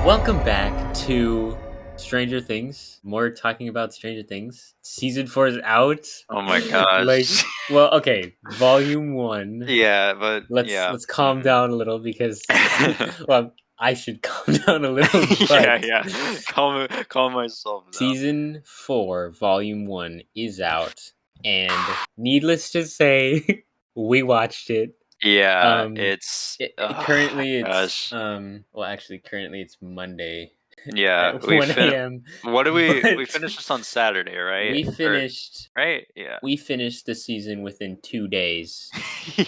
Welcome back to Stranger Things. More talking about Stranger Things. Season 4 is out. Oh my gosh. Okay, volume 1. Yeah, but Let's calm down a little because well, I should calm down a little, but yeah. Calm myself down. Season 4, volume 1 is out, and needless to say, we watched it. Yeah, Currently it's gosh. currently it's Monday Yeah, at 1 a.m. what do we But finished this on Saturday, right? we finished Right? Yeah. we finished the season within 2 days.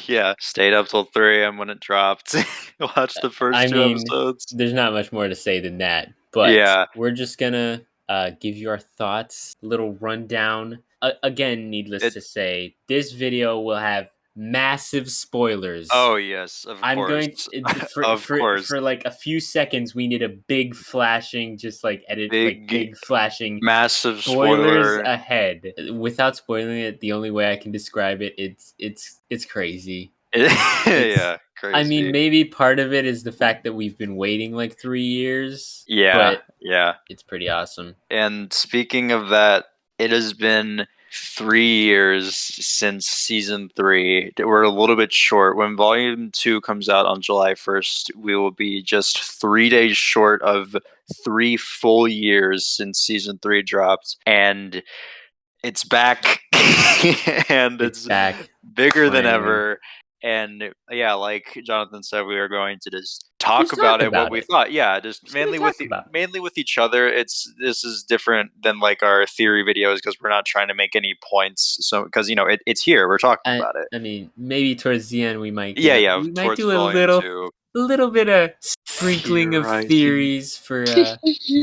Yeah. Stayed up till 3 a.m. when it dropped. Watched the I first two mean, episodes. there's not much more to say than that, but Yeah. we're just gonna give you our thoughts, little rundown. Again, needless to say, this video will have massive spoilers. Oh yes, of I'm course. going to, Of course. for like a few seconds. We need a big flashing, just like big flashing Massive spoilers spoiler. ahead. Without spoiling it, the only way I can describe it, it's crazy. Yeah, crazy. I mean, maybe part of it is the fact that we've been waiting like 3 years. Yeah, but yeah. it's pretty awesome. And speaking of that, it has been 3 years since season 3. We're a little bit short. When volume 2 comes out on July 1st, we will be just 3 days short of 3 full years since season 3 dropped. And it's back. And it's back bigger than finally. ever. And yeah, like Jonathan said, we are going to just talk about what we thought. Yeah, just mainly with each other. This is different than like our theory videos because we're not trying to make any points. So because it's here, we're talking about it. I mean, maybe towards the end we might We might do a little bit of sprinkling of theories for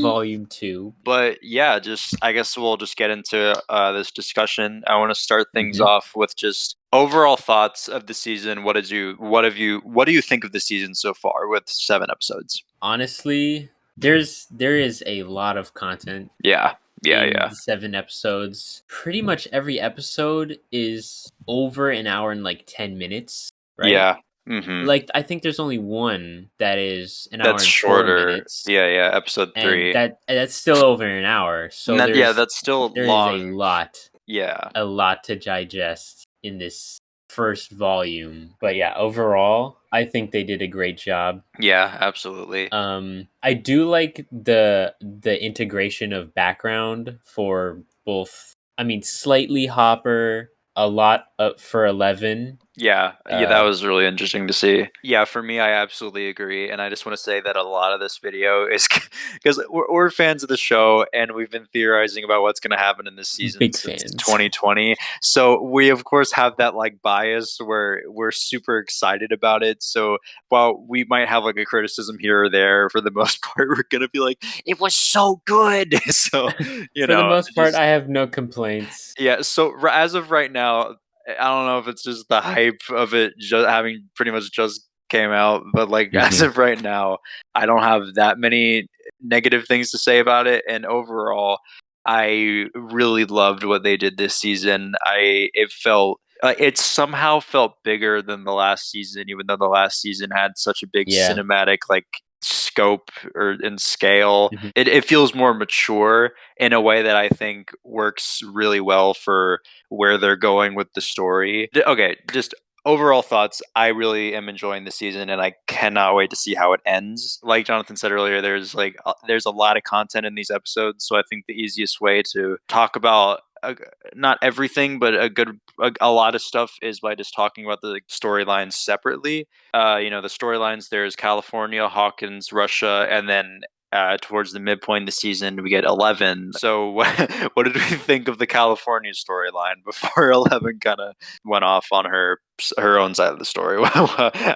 volume 2. But yeah, I guess we'll just get into this discussion. I want to start things off with just overall thoughts of the season. What do you think of the season so far with 7 episodes? Honestly, there is a lot of content. Yeah. The 7 episodes. Pretty much every episode is over an hour and like 10 minutes, right? Yeah. Mm-hmm. Like, I think there's only one that is an hour and shorter. 4 minutes. Yeah, episode 3. And that's still over an hour. So that's still long. Is a lot. Yeah. A lot to digest in this first volume. But yeah, overall, I think they did a great job. Yeah, absolutely. I do like the integration of background for both. I mean, slightly Hopper, a lot for 11. Yeah, that was really interesting to see. Yeah, for me, I absolutely agree. And I just want to say that a lot of this video is because we're fans of the show and we've been theorizing about what's going to happen in this season since 2020. So we, of course, have that like bias where we're super excited about it. So while we might have like a criticism here or there, for the most part, we're going to be like, it was so good. So, for the most part, I have no complaints. Yeah. So as of right now, I don't know if it's just the hype of it just having pretty much just came out, but like as of right now, I don't have that many negative things to say about it. And overall, I really loved what they did this season. It somehow felt bigger than the last season, even though the last season had such a big cinematic like scope or in scale. It feels more mature in a way that I think works really well for where they're going with the story. Okay, just overall thoughts. I really am enjoying the season and I cannot wait to see how it ends. Like Jonathan said earlier, there's a lot of content in these episodes, so I think the easiest way to talk about not everything, but a lot of stuff is by just talking about the storylines separately. The storylines, there's California, Hawkins, Russia, and then towards the midpoint of the season, we get 11. So what did we think of the California storyline before 11 kind of went off on her own side of the story?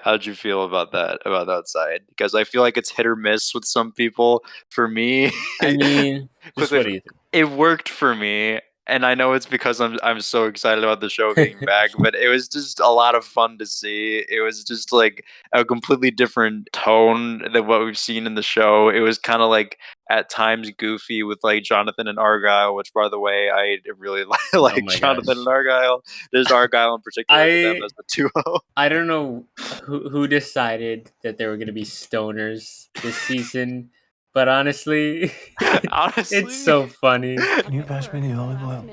How'd you feel about that side? Because I feel like it's hit or miss with some people. For me, I mean, what do you think? It worked for me. And I know it's because I'm so excited about the show being back, but it was just a lot of fun to see. It was just like a completely different tone than what we've seen in the show. It was kind of like at times goofy with like Jonathan and Argyle, which by the way, I really like Jonathan and Argyle. There's Argyle in particular for them as the duo. I don't know who decided that there were going to be stoners this season. But honestly, it's so funny. Can you pass me the olive oil?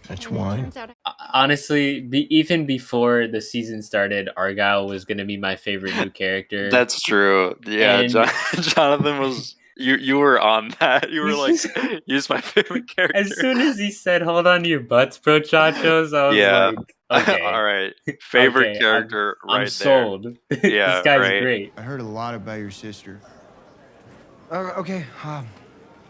That's wine. Honestly, even before the season started, Argyle was going to be my favorite new character. That's true. Yeah, And- Jonathan was. You were on that. You were like, he's my favorite character. As soon as he said, "Hold on to your butts, Prochachos," I was like, "Okay, all right, favorite okay, character I'm right sold. there. This guy's great." I heard a lot about your sister. Okay,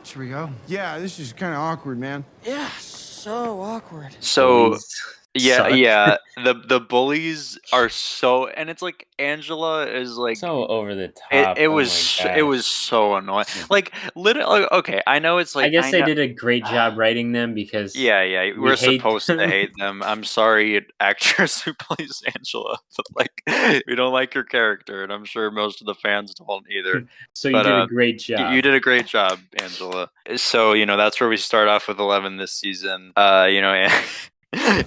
should we go? Yeah, this is kind of awkward, man. Yeah, so awkward. So Bullies yeah, suck. yeah. The bullies are so, and it's like Angela is like So over the top. It Oh was my it gosh. was so annoying. Like literally, okay. I know it's like I guess they know, did a great job writing them because yeah. we We're hate supposed them. to hate them. I'm sorry, actress who plays Angela, but like we don't like your character, and I'm sure most of the fans don't either. So you did a great job. You did a great job, Angela. So that's where we start off with 11 this season.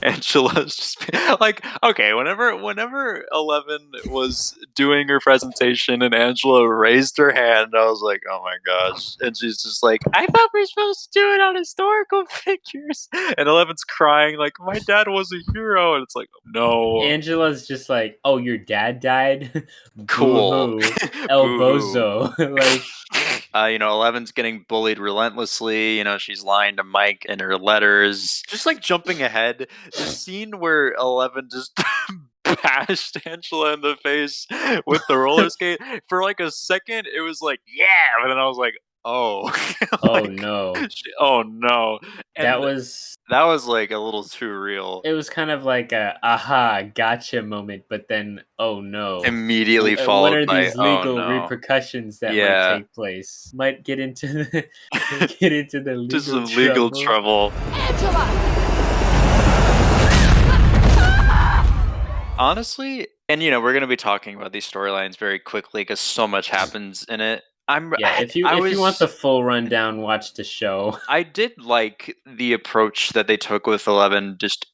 Angela's just like, okay, whenever 11 was doing her presentation and Angela raised her hand, I was like, oh my gosh. And she's just like, I thought we were supposed to do it on historical figures. And 11's crying like, my dad was a hero. And it's like, no. Angela's just like, oh, your dad died? Cool. El Bozo. Like, 11's getting bullied relentlessly. She's lying to Mike in her letters. Just like jumping ahead, the scene where 11 just bashed Angela in the face with the roller skate. For like a second, it was like, yeah. But then I was like, oh. Like, no. Oh no. And that was like a little too real. It was kind of like a aha, gotcha moment, but then oh no. Immediately followed what are by these legal oh, no. repercussions that might take place? Might get into the legal trouble. Angela! Honestly, and we're going to be talking about these storylines very quickly because so much happens in it. If you want the full rundown, watch the show. I did like the approach that they took with 11, just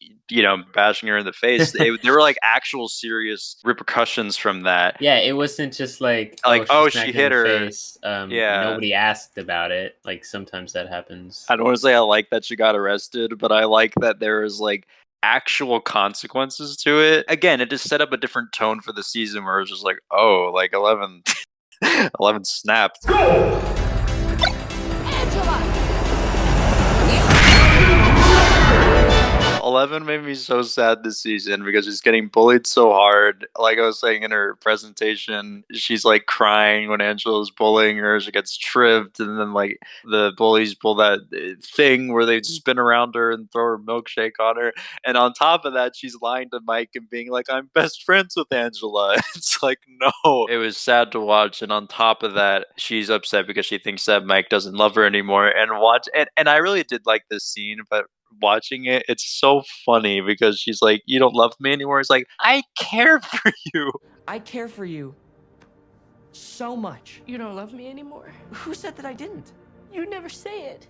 bashing her in the face. There were like actual serious repercussions from that. Yeah, it wasn't just like she hit her. Face. Nobody asked about it. Like sometimes that happens. I don't want to say I like that she got arrested, but I like that there is like actual consequences to it. Again, it just set up a different tone for the season where it's just like, oh, like 11 snapped. Angela! 11 made me so sad this season because she's getting bullied so hard. Like I was saying in her presentation, she's like crying when Angela's bullying her. She gets tripped, and then like the bullies pull that thing where they spin around her and throw her milkshake on her. And on top of that, she's lying to Mike and being like, I'm best friends with Angela. It's like, no. It was sad to watch. And on top of that, she's upset because she thinks that Mike doesn't love her anymore. And I really did like this scene, but watching it, it's so funny because she's like, you don't love me anymore. It's like, I care for you. I care for you so much. You don't love me anymore? Who said that I didn't? You never say it.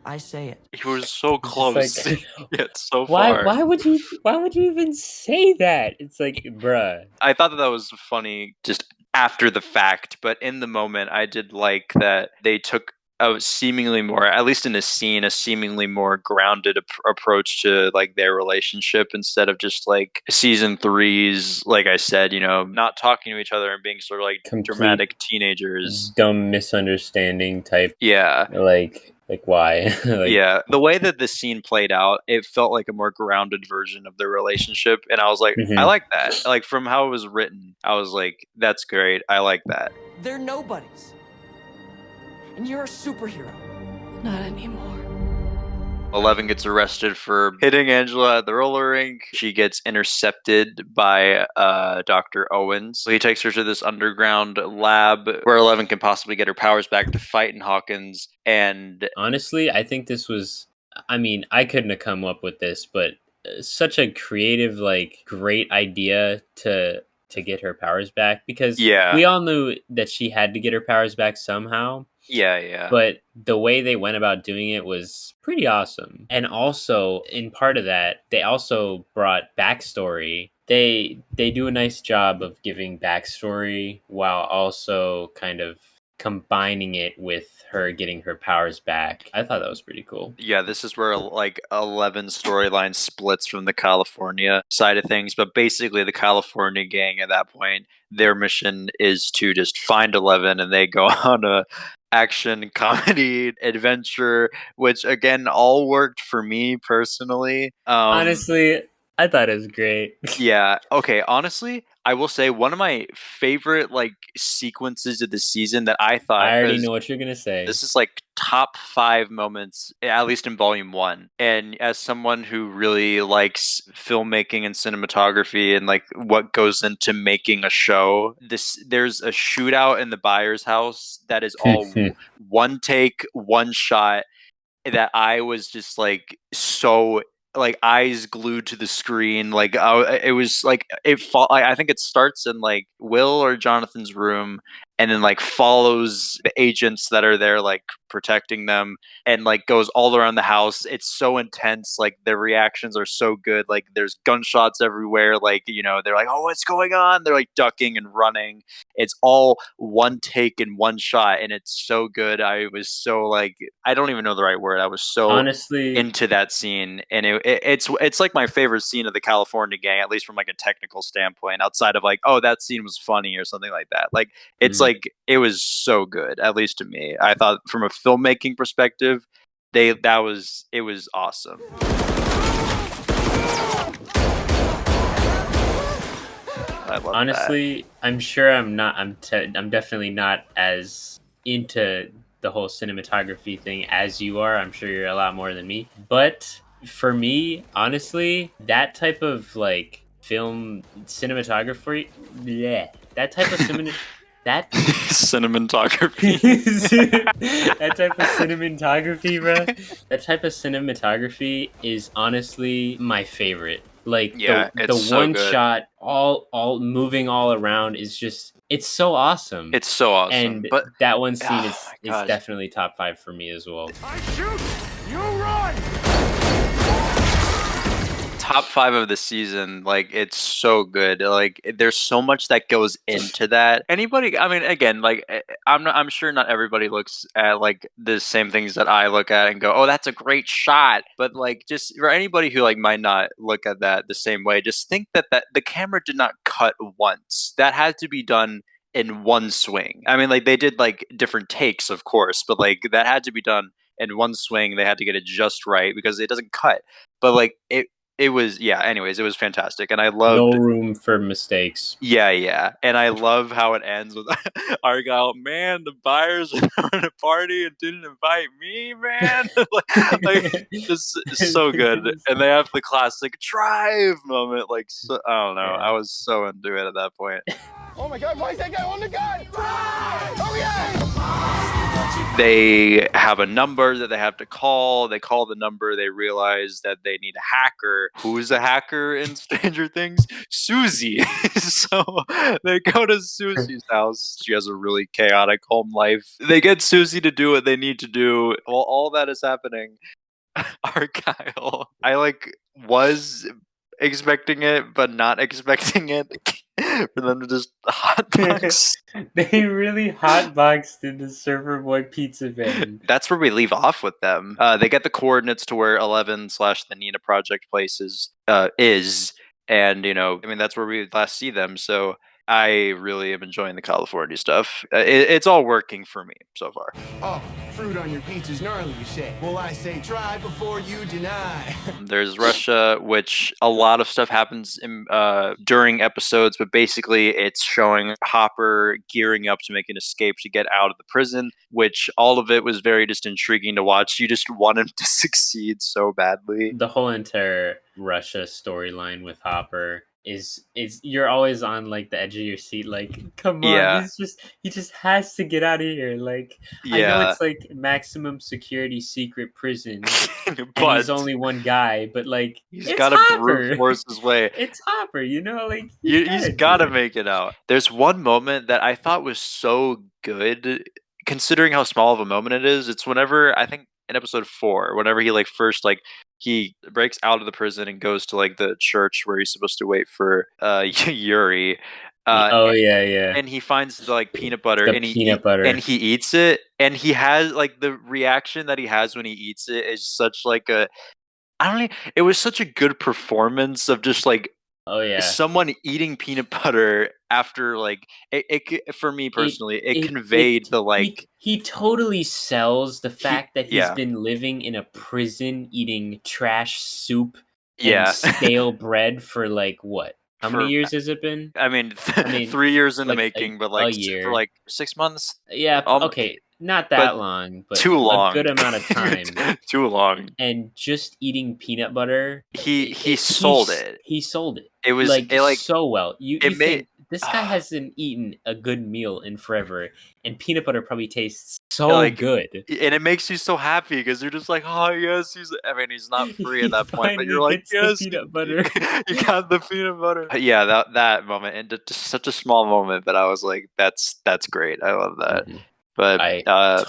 I say it. You were so close. Like, yet so far. Why would you even say that? It's like, bruh. I thought that was funny just after the fact, but in the moment, I did like that they took a seemingly more, at least in a scene, a seemingly more grounded approach to like their relationship instead of just like season 3's, like I said, not talking to each other and being sort of like dramatic teenagers. Dumb misunderstanding type. Yeah. Like why? Yeah. The way that the scene played out, it felt like a more grounded version of their relationship. And I was like, I like that. Like from how it was written, I was like, that's great. I like that. They're nobodies. And you're a superhero. Not anymore. 11 gets arrested for hitting Angela at the roller rink. She gets intercepted by Dr. Owens. So he takes her to this underground lab where 11 can possibly get her powers back to fight in Hawkins. And honestly, I think this was, I couldn't have come up with this, but such a creative, like, great idea to get her powers back because we all knew that she had to get her powers back somehow. Yeah. But the way they went about doing it was pretty awesome. And also, in part of that, they also brought backstory. They do a nice job of giving backstory while also kind of combining it with her getting her powers back. I thought that was pretty cool. Yeah, this is where like 11 storyline splits from the California side of things, but basically the California gang at that point, their mission is to just find 11, and they go on a action comedy adventure, which again all worked for me personally. Honestly, I thought it was great. Yeah. Okay. Honestly, I will say one of my favorite like sequences of the season that I thought, I already 'cause know what you're gonna say. this is like top 5 moments, at least in volume 1. And as someone who really likes filmmaking and cinematography and like what goes into making a show, there's a shootout in the buyer's house that is all one take, one shot, that I was just like so like eyes glued to the screen. Like it was like I think it starts in like Will or Jonathan's room, and then like follows the agents that are there like protecting them, and like goes all around the house. It's so intense. Like their reactions are so good. Like there's gunshots everywhere. Like, you know, they're like, oh, what's going on? They're like ducking and running. It's all one take and one shot, and it's so good. I was so like, I don't even know the right word. I was so honestly into that scene, and it's like my favorite scene of the California gang, at least from like a technical standpoint, outside of like, oh, that scene was funny or something like that. Like it's like it was so good, at least to me. I thought from a filmmaking perspective, it was awesome. I love honestly that. I'm sure I'm definitely not as into the whole cinematography thing as you are. I'm sure you're a lot more than me, but for me, honestly, that type of like film cinematography, that type of that Cinnamontography. that type of cinematography, bro. That type of cinematography is honestly my favorite. Like Yeah, the it's so one good. shot, all moving all around is just, it's so awesome. It's so awesome. And But that one scene is gosh. definitely top 5 for me as well. I shoot, you run. Top 5 of the season, like it's so good. Like there's so much that goes into that. Anybody, I mean, again, like I'm sure not everybody looks at like the same things that I look at and go, oh, that's a great shot. But like, just for anybody who like might not look at that the same way, just think that the camera did not cut once. That had to be done in one swing. I mean, like they did like different takes, of course, but like that had to be done in one swing. They had to get it just right because it doesn't cut. But like it was, yeah, anyways, it was fantastic, and I loved no room for mistakes. Yeah, and I love how it ends with Argyle, man, the buyers are throwing a party and didn't invite me, man. like just so good. And they have the classic drive moment, like so, I don't know, I was so into it at that point. Oh my God, why is that guy on the gun? Oh yeah! They have a number that they have to call. They call the number. They realize that they need a hacker. Who's a hacker in Stranger Things? Susie. So they go to Susie's house. She has a really chaotic home life. They get Susie to do what they need to do. While all that is happening, Argyle, I like was expecting it, but not expecting it. For them to just hotbox. They really hotboxed in the Surfer Boy pizza van. That's where we leave off with them. They get the coordinates to where 11 / the Nina Project place is, and you know, I mean, that's where we last see them. So I really am enjoying the California stuff. It's all working for me so far. Oh, fruit on your pizza's gnarly, you say? Well, I say try before you deny. There's Russia, which a lot of stuff happens during episodes, but basically it's showing Hopper gearing up to make an escape to get out of the prison, which all of it was very just intriguing to watch. You just want him to succeed so badly. The whole entire Russia storyline with Hopper is you're always on like the edge of your seat, like, come on, he just has to get out of here. Like, I know it's like maximum security secret prison, and he's only one guy, but like he's got to brute force his way. It's Hopper, you know, like he's got to make it out. There's one moment that I thought was so good, considering how small of a moment it is. It's whenever, I think in episode 4, whenever he like first like he breaks out of the prison and goes to like the church where he's supposed to wait for Yuri. Yeah. And he finds the like peanut butter, The and peanut butter, and he eats it, and he has like the reaction that he has when he eats it is such like a I don't know, it was such a good performance of just like someone eating peanut butter after like it for me personally it conveyed the like he totally sells the fact that he's been living in a prison eating trash soup and stale bread for like what? How many years has it been? I mean 3 years in the making, but like a year. for like 6 months. Yeah, okay, not that long, but too long. A good amount of time. Too long. And just eating peanut butter. He sold it. He sold it. It was like so well. You think this guy hasn't eaten a good meal in forever, and peanut butter probably tastes so good, and it makes you so happy because you're just like, oh yes, he's not free at that point, but you're like, yes, peanut butter. You got the peanut butter. Yeah, that moment, and just such a small moment, but I was like, that's great. I love that. Mm-hmm. But I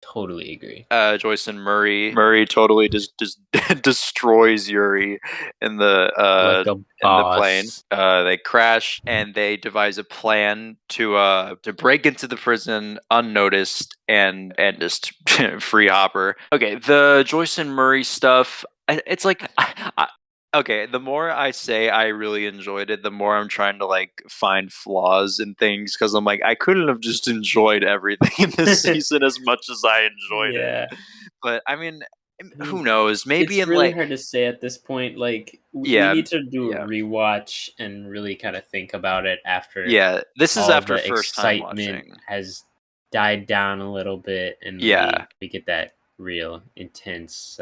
totally agree. Joyce and Murray totally just destroys Yuri in the plane. They crash and they devise a plan to break into the prison unnoticed and just free Hopper. Okay, the Joyce and Murray stuff. It's like okay, the more I say I really enjoyed it, the more I'm trying to like find flaws in things because I'm like, I couldn't have just enjoyed everything in this season as much as I enjoyed it. But I mean, who knows? Maybe it's really hard to say at this point. Like, we need to do a rewatch and really kind of think about it after. Yeah, this is after the first time excitement watching has died down a little bit, and we get that real intense.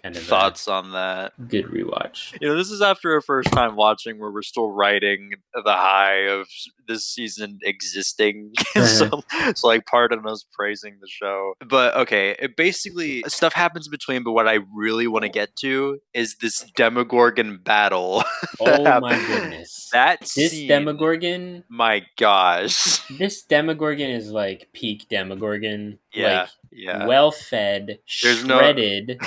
Kind of thoughts on that. Good rewatch. You know, this is after a first time watching where we're still riding the high of this season existing. so like, pardon us praising the show. But okay, it basically stuff happens between. But what I really want to get to is this Demogorgon battle. Oh my goodness! This scene, Demogorgon. My gosh, this Demogorgon is like peak Demogorgon. Yeah, well fed, shredded.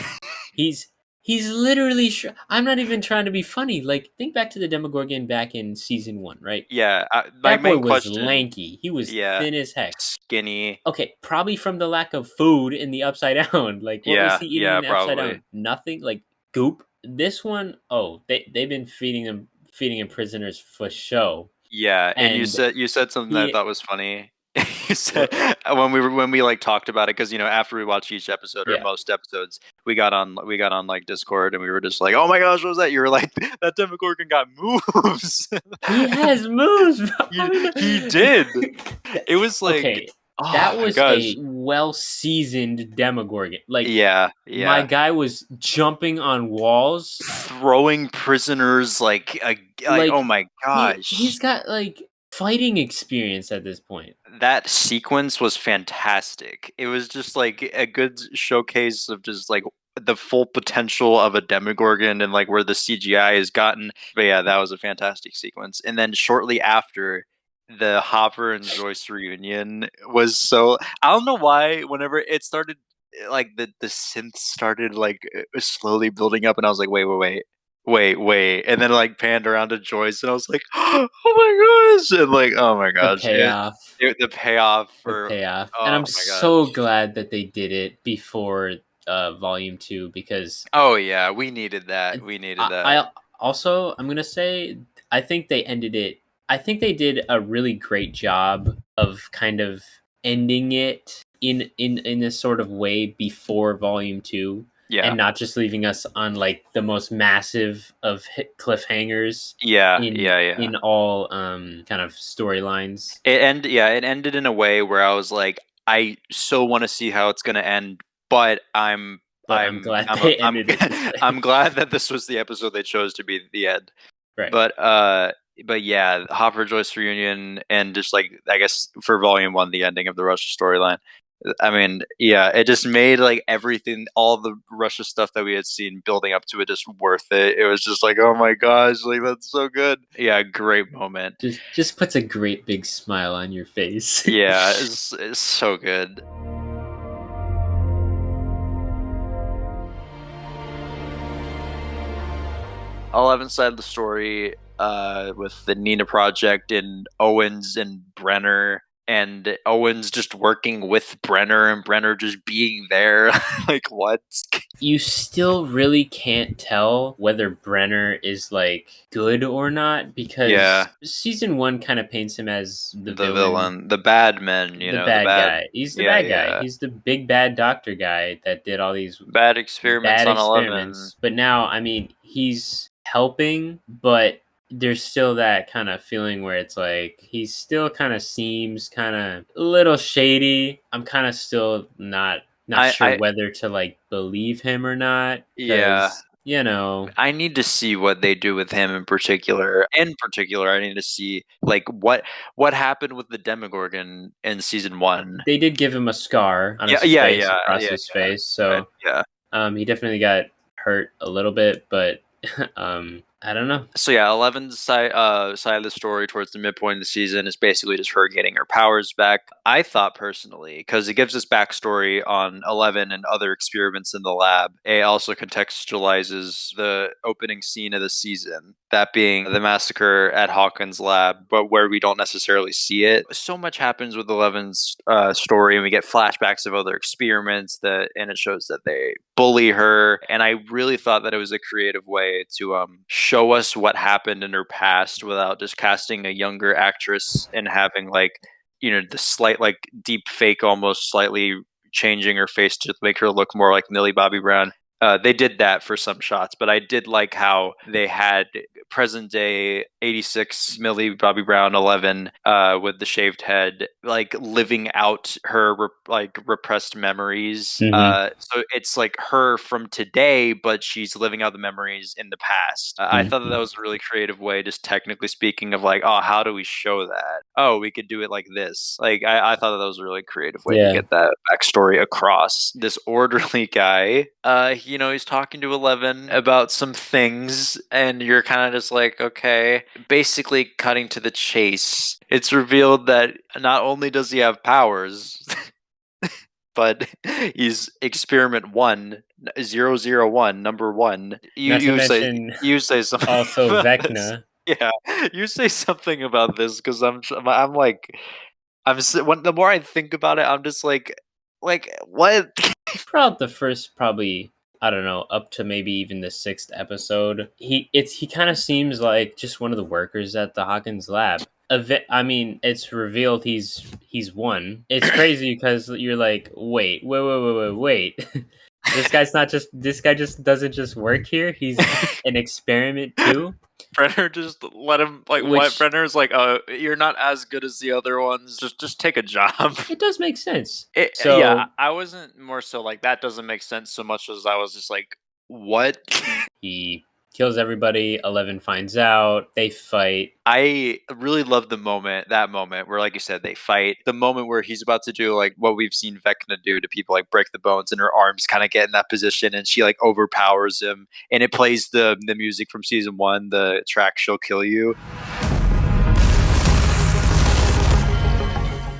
He's literally I'm not even trying to be funny. Like, think back to the Demogorgon back in season 1, right? Yeah, that boy was lanky. He was thin as heck, skinny. Okay, probably from the lack of food in the Upside Down. Like, what was he eating in the Upside Down? Nothing. Like goop. This one, they've been feeding him prisoners for show. Yeah, and you said something that I thought was funny. You said when we like talked about it, because after we watched each episode or most episodes, we got on like Discord and we were just like, oh my gosh, what was that? You were like, that Demogorgon got moves. He has moves. He did. It was like that was a well-seasoned Demogorgon. Like, my guy was jumping on walls, throwing prisoners like oh my gosh. He's got like fighting experience at this point. That sequence was fantastic. It was just like a good showcase of just like the full potential of a Demogorgon and like where the CGI has gotten. But yeah, that was a fantastic sequence. And then shortly after, the Hopper and Joyce reunion was so, I don't know why, whenever it started, like the synth started like slowly building up, and I was like, wait, and then like panned around to Joyce, and I was like, oh my gosh, and like, oh my gosh, the payoff, and I'm so glad that they did it before volume 2, because we needed that. I'm gonna say, I think they did a really great job of kind of ending it in a sort of way before volume 2. And not just leaving us on like the most massive of cliffhangers. In all kind of storylines. It ended in a way where I was like, I so want to see how it's going to end, but I'm glad they ended it. I'm glad that this was the episode they chose to be the end. Right. But yeah, Hopper Joyce reunion, and just like, I guess for volume 1, the ending of the Russia storyline. I mean, it just made like everything, all the Russia stuff that we had seen building up to it, just worth it. It was just like, oh my gosh, like that's so good. Yeah, great moment. Just puts a great big smile on your face. Yeah, it's so good. I'll have inside the story. with the Nina Project and Owens and Brenner. And Owens just working with Brenner and Brenner just being there. Like, what? You still really can't tell whether Brenner is like good or not, because season 1 kind of paints him as the villain, the bad man, the bad guy. He's the bad guy. He's the big bad doctor guy that did all these bad experiments on 11. But now, I mean, he's helping, but there's still that kind of feeling where it's like he still kind of seems kind of a little shady. I'm kind of still not sure whether to like believe him or not. Yeah. You know, I need to see what they do with him in particular. In particular, I need to see like what happened with the Demogorgon in season 1. They did give him a scar on his face, across his face. So he definitely got hurt a little bit, but I don't know. So yeah, 11's side of the story towards the midpoint of the season is basically just her getting her powers back. I thought personally, because it gives us backstory on 11 and other experiments in the lab, it also contextualizes the opening scene of the season, that being the massacre at Hawkins' lab, but where we don't necessarily see it. So much happens with 11's story, and we get flashbacks of other experiments and it shows that they bully her. And I really thought that it was a creative way to show us what happened in her past without just casting a younger actress and having like, you know, the slight like deep fake, almost slightly changing her face to make her look more like Millie Bobby Brown. They did that for some shots, but I did like how they had present day 86 Millie Bobby Brown 11 with the shaved head, like living out her repressed memories. So it's like her from today, but she's living out the memories in the past. I thought that was a really creative way, just technically speaking, of like, oh, how do we show that? Oh, we could do it like this. Like I thought that was a really creative way to get that backstory across. This orderly guy, you know, he's talking to 11 about some things, and you're kind of just like, okay. Basically, cutting to the chase, it's revealed that not only does he have powers, but he's experiment 1001, number 1. You say something. Also, Vecna. Yeah, you say something about this, because I'm like, the more I think about it, I'm just like what? Throughout the first probably, I don't know, up to maybe even the 6th episode, he kind of seems like just one of the workers at the Hawkins lab. I mean, it's revealed he's one. It's crazy because you're like, wait. This guy just doesn't just work here. He's an experiment too. Brenner just let him what? Brenner's like, oh, you're not as good as the other ones. Just take a job. It does make sense. Yeah, I wasn't more so like that doesn't make sense so much as I was just like, what? He kills everybody. 11 finds out. They fight. I really love that moment where, like you said, they fight. The moment where he's about to do like what we've seen Vecna do to people, like break the bones, and her arms kind of get in that position, and she like overpowers him, and it plays the music from season 1, the track "She'll Kill You."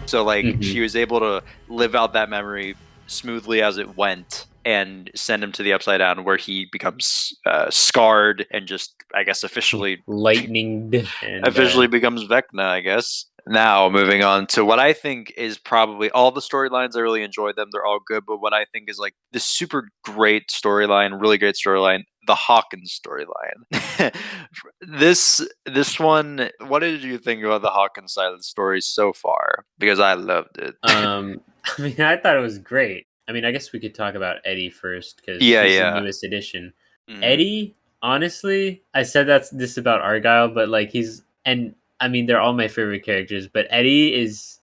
So like she was able to live out that memory smoothly as it went, and send him to the Upside Down, where he becomes scarred and just, I guess, officially lightninged. Officially becomes Vecna, I guess. Now, moving on to what I think is probably all the storylines. I really enjoyed them. They're all good. But what I think is like the super great storyline, really great storyline, the Hawkins storyline. This one, what did you think about the Hawkins side of the story so far? Because I loved it. I mean, I thought it was great. I mean, I guess we could talk about Eddie first, because he's the newest addition. Eddie, honestly, I said this about Argyle, but like I mean, they're all my favorite characters, but Eddie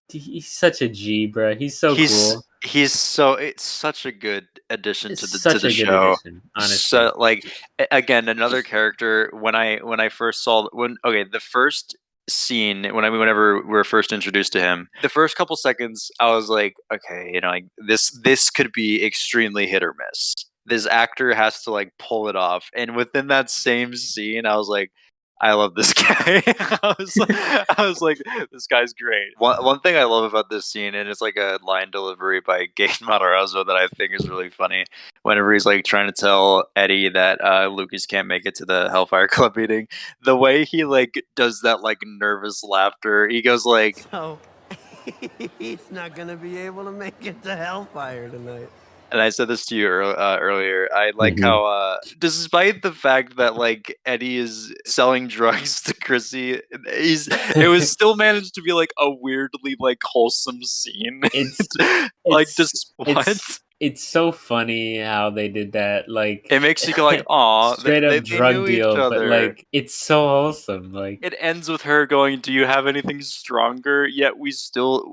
he's such a G, bro. He's so cool. It's such a good addition to the show. Addition, honestly. So like, again, another character when I first saw the first scene whenever we were first introduced to him, the first couple seconds I was like, okay, you know, like this could be extremely hit or miss. This actor has to like pull it off, and within that same scene I was like, I love this guy. I was like, this guy's great. One thing I love about this scene, and it's like a line delivery by Gaten Matarazzo that I think is really funny. Whenever he's like trying to tell Eddie that Lucas can't make it to the Hellfire Club meeting, the way he like does that like nervous laughter, he goes like, "So he's not gonna be able to make it to Hellfire tonight." and I said this to you earlier. I like how, despite the fact that like Eddie is selling drugs to Chrissy, it was still managed to be like a weirdly like wholesome scene. It's so funny how they did that. Like, it makes you go like, "Aw, straight up drug deal," but like it's so wholesome. Like, it ends with her going, "Do you have anything stronger?" Yet we still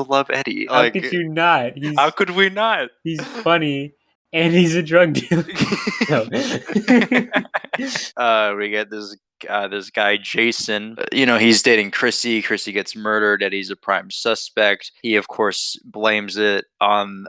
love Eddie. How Like, could you not? How could we not? He's funny. And he's a drug dealer. We get this guy Jason. You know, he's dating Chrissy. Chrissy gets murdered. Eddie's a prime suspect. He of course blames it on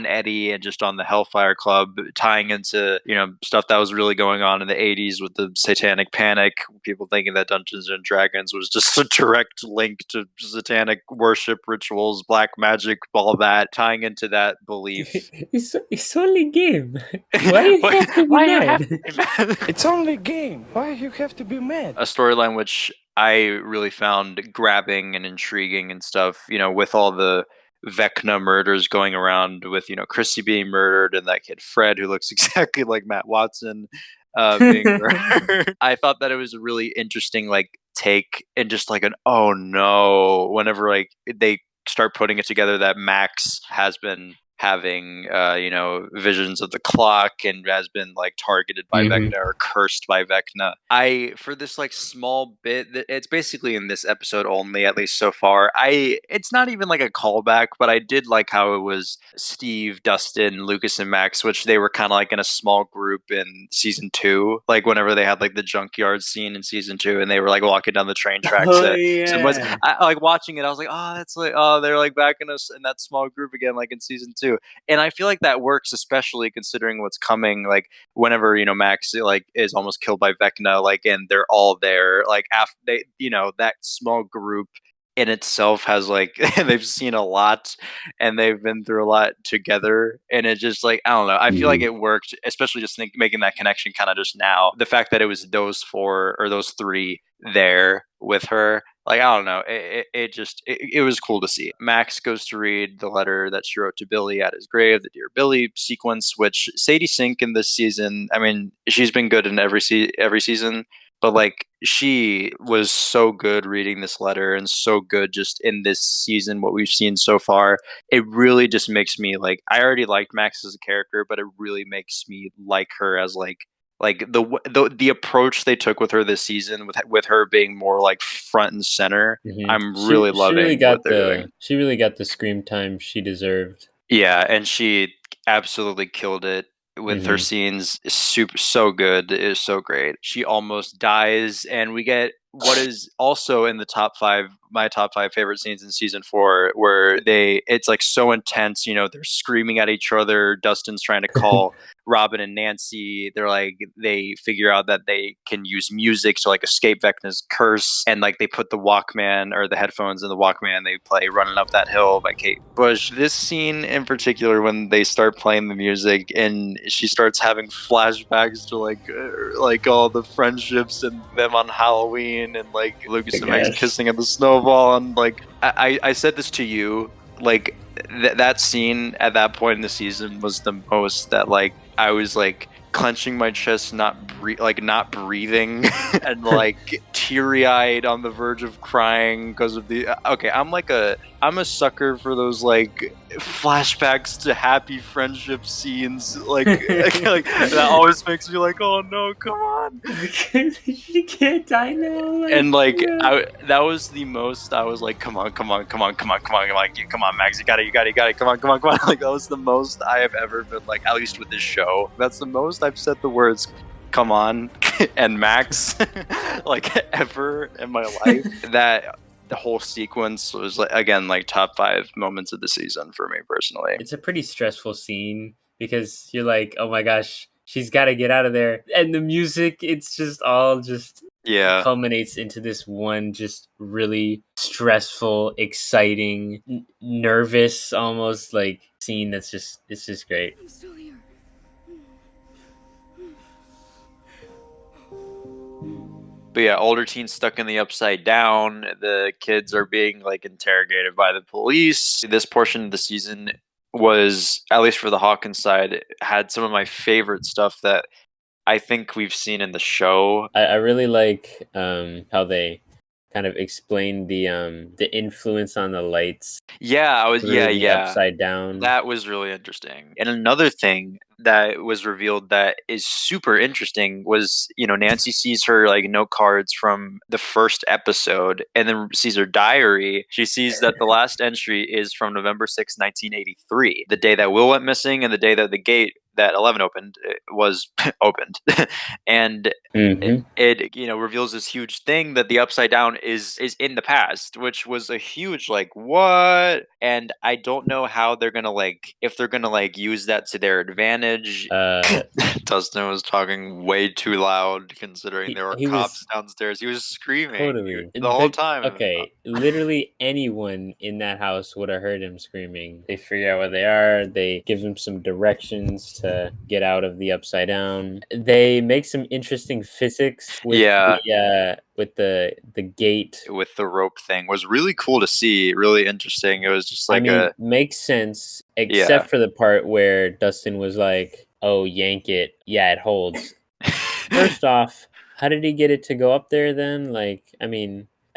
Eddie and just on the Hellfire Club, tying into, you know, stuff that was really going on in the 80s with the Satanic Panic. People thinking that Dungeons and Dragons was just a direct link to satanic worship rituals, black magic, all that, tying into that belief. It's only a game. Why you have to be mad? It's only a game. Why you have to be mad? A storyline which I really found grabbing and intriguing and stuff, you know, with all the Vecna murders going around, with, you know, Chrissy being murdered and that kid Fred who looks exactly like Matt Watson being murdered. I thought that it was a really interesting like take, and just like an oh no, whenever like they start putting it together that Max has been having you know, visions of the clock and has been like targeted by Vecna or cursed by Vecna. For this like small bit, it's basically in this episode only, at least so far, it's not even like a callback, but I did like how it was Steve, Dustin, Lucas, and Max, which they were kind of like in a small group in season 2, like whenever they had like the junkyard scene in season 2 and they were like walking down the train tracks. I like watching it, I was like, oh, that's like, oh, they're like back in that small group again, like in season 2. And I feel like that works, especially considering what's coming. Like whenever, you know, Max like is almost killed by Vecna, like, and they're all there, like after they, you know, that small group in itself has like they've seen a lot and they've been through a lot together, and it just like, I don't know, I feel like it worked, especially just making that connection kind of just now, the fact that it was those 4 or those 3 there with her. Like, I don't know, it was cool to see. Max goes to read the letter that she wrote to Billy at his grave, the Dear Billy sequence, which Sadie Sink in this season, I mean, she's been good in every season, but like she was so good reading this letter and so good just in this season, what we've seen so far. It really just makes me like, I already liked Max as a character, but it really makes me like her as like the approach they took with her this season, with her being more like front and center. I'm really loving what they're doing. She really got the screen time she deserved. Yeah, and she absolutely killed it with her scenes. So good. It is so great. She almost dies, and we get what is also in the top 5, my top 5 favorite scenes in season 4, where it's like so intense, you know, they're screaming at each other. Dustin's trying to call Robin and Nancy. They figure out that they can use music to like escape Vecna's curse, and like they put the Walkman or the headphones in the Walkman. They play Running Up That Hill by Kate Bush. This scene in particular, when they start playing the music and she starts having flashbacks to like all the friendships and them on Halloween, and like Lucas and Max kissing at the snowball, and like I said this to you, like that scene at that point in the season was the most that like I was like clenching my chest, not breathing, and like teary-eyed on the verge of crying because of the. Okay, I'm a sucker for those like flashbacks to happy friendship scenes, like that always makes me like, oh no, come on, she can't die now. And like that was the most. I was like, come on, like, come on, Max, you got it, come on. Like that was the most I have ever been like, at least with this show. That's the most I've said the words "come on" and Max like ever in my life. That the whole sequence was like, again, like top 5 moments of the season for me personally. It's a pretty stressful scene because you're like, oh my gosh, she's got to get out of there, and the music, it's just all just culminates into this one just really stressful, exciting, nervous, almost like scene that's just, it's just great. I'm still here. But yeah, older teens stuck in the Upside Down. The kids are being like interrogated by the police. This portion of the season was, at least for the Hawkins side, had some of my favorite stuff that I think we've seen in the show. I really like how they kind of explained the influence on the lights. Yeah, Upside down. That was really interesting. And another thing that was revealed that is super interesting was, Nancy sees her like note cards from the first episode and then sees her diary. She sees that the last entry is from November 6, 1983, the day that Will went missing and the day that the gate that 11 opened was opened. And it reveals this huge thing that the Upside Down is in the past, which was a huge like what? And I don't know how they're gonna if they're gonna use that to their advantage. Dustin was talking way too loud considering there were cops downstairs. He was screaming the whole time. Okay, literally anyone in that house would have heard him screaming. They figure out where they are. They give him some directions to get out of the Upside Down. They make some interesting physics with the gate. With the rope thing was really cool to see. Really interesting. It was just makes sense, except for the part where Dustin was like, "Oh, yank it. Yeah, it holds." First off, how did he get it to go up there then? I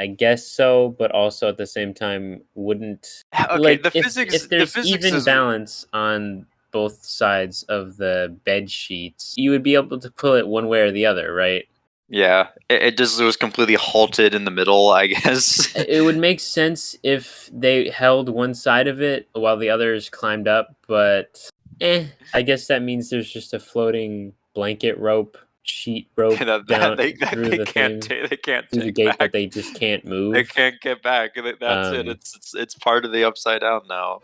guess so, but also at the same time, wouldn't if there's even balance on both sides of the bed sheets, you would be able to pull it one way or the other, right? Yeah, it was completely halted in the middle, I guess. It would make sense if they held one side of it while the others climbed up, but I guess that means there's just a floating blanket rope, sheet rope down through the gate back. that they just can't move. They can't get back. That's it. It's part of the Upside Down now.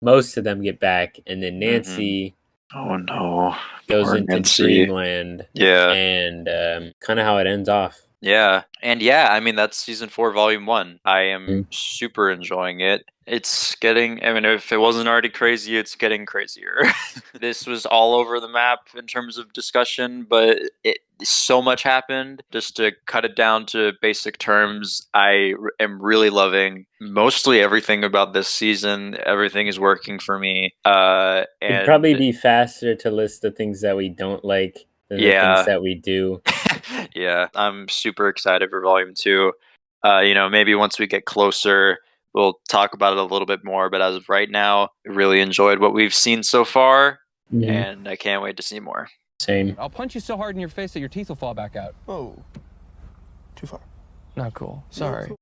Most of them get back, and then Nancy goes into dreamland. Yeah. And kind of how it ends off. Yeah. And yeah, that's season 4, volume 1. I am super enjoying it. It's getting, if it wasn't already crazy, it's getting crazier. This was all over the map in terms of discussion, but so much happened. Just to cut it down to basic terms, I am really loving mostly everything about this season. Everything is working for me. It'd probably be faster to list the things that we don't like than the things that we do. Yeah, I'm super excited for volume 2. Maybe once we get closer, we'll talk about it a little bit more. But as of right now, I really enjoyed what we've seen so far, and I can't wait to see more. Same. I'll punch you so hard in your face that your teeth will fall back out. Oh, too far. Not cool. Sorry.